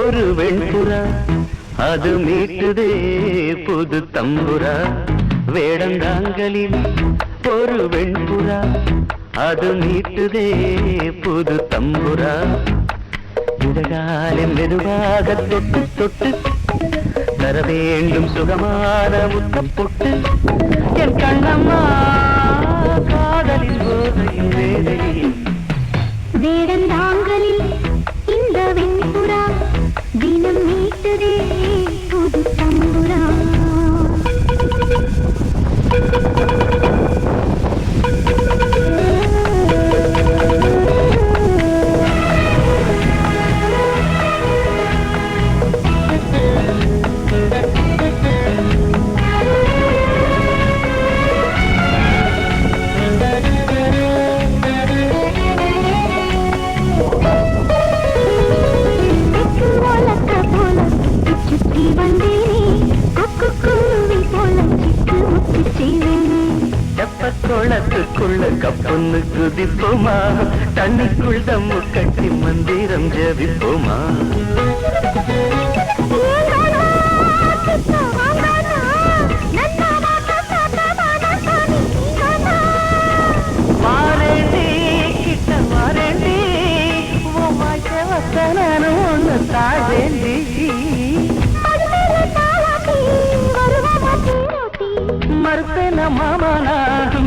ஒரு வெண்புறா அது மீட்டுதே புது தம்புரா வேடந்தாங்கலில் ஒரு வெண்புறா அது மீட்டுதே புது தம்புரா இடகாலில் மெதுவாக தொட்டு தொட்டு தர வேண்டும் சுகமான முத்தப்பொட்டு என் கண்ணம்மா காதலின் போதையின் வேதையில் வேடந்தாங்கலில் இந்த வெண்புறா தினம் மீட்டுதே புது தம்புரா குளத்துக்குள்ள கப்பொன்னு குதிப்போமா தண்ணிக்குள் தம்மு கட்டி மந்திரம் ஜபிப்போமா வாரேண்டி கிட்ட வாரேண்டி நானும் ஒண்ணு தாழேண்டி மறுப்பேன மாமானா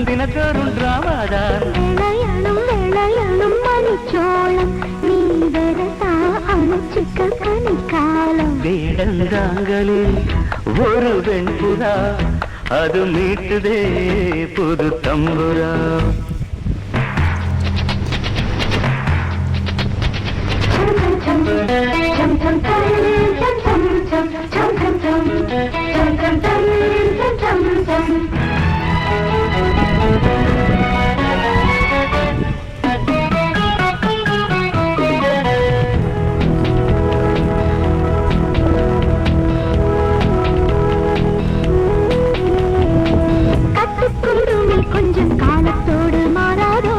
தினத்தோறும் டிராமாதான் விளையாடும் மணிச்சோளம் நீ வரதா அனுச்சிக்க கனிக்காலம் வேடந்தாங்களில் ஒரு வெண்புறா அது மீட்டுதே புது தம்புரா கொஞ்சம் காலத்தோடு மாறாதோ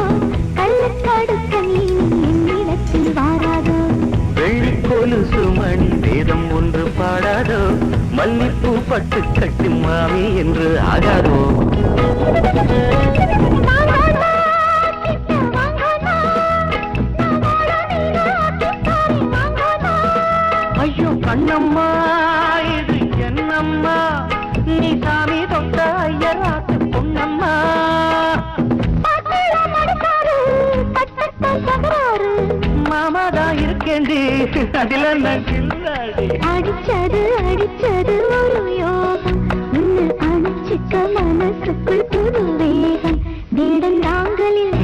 கள்ளக்கடுக்க நீ என்னிடத்தில் வாராதோ வெள்ளி கொலுசு மணி வேதம் ஒன்று பாடாதோ மல்லிப்பூ பட்டு கட்டி மாமி என்று ஆகாதோ ஐயோ கண்ணம்மா இது என்னம்மா நீ சாமி தொட்ட ஐயராத்து பொன்னம்மா மாமாதான் இருக்கேண்டி அதில் அடிச்சது அடிச்சது ஒரு யோகம் உன்னை அடிச்சுக்க மனசுக்குள் புது வேகம் வேடந்தாங்களில்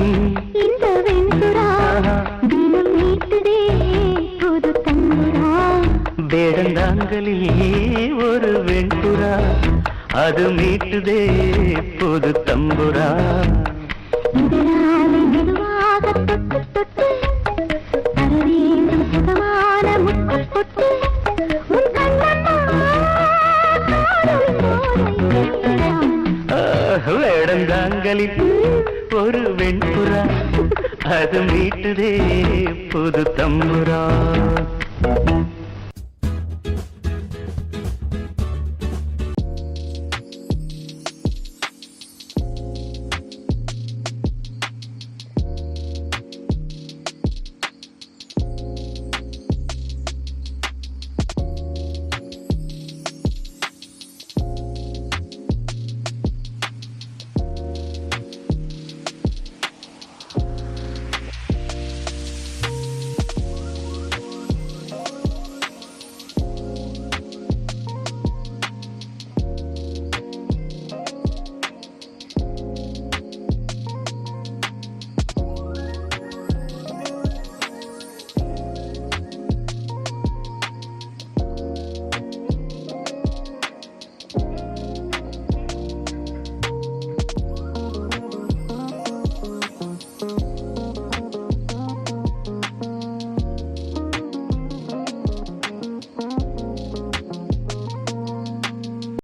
இந்த வெண்புறா தினம் மீட்டுதே புது தம்புரா வேடந்தாங்களில் ஒரு வெண்புறா அது மீட்டுதே புது தம்புரா இதனாலே மெதுவாக தொட்டு தொட்டு தர வேண்டும் சுகமான முத்தப்பொட்டு உன் கண்ணம்மா வேடந்தாங்களில் ஒரு வெண்புறா அது மீட்டுதே புது தம்புரா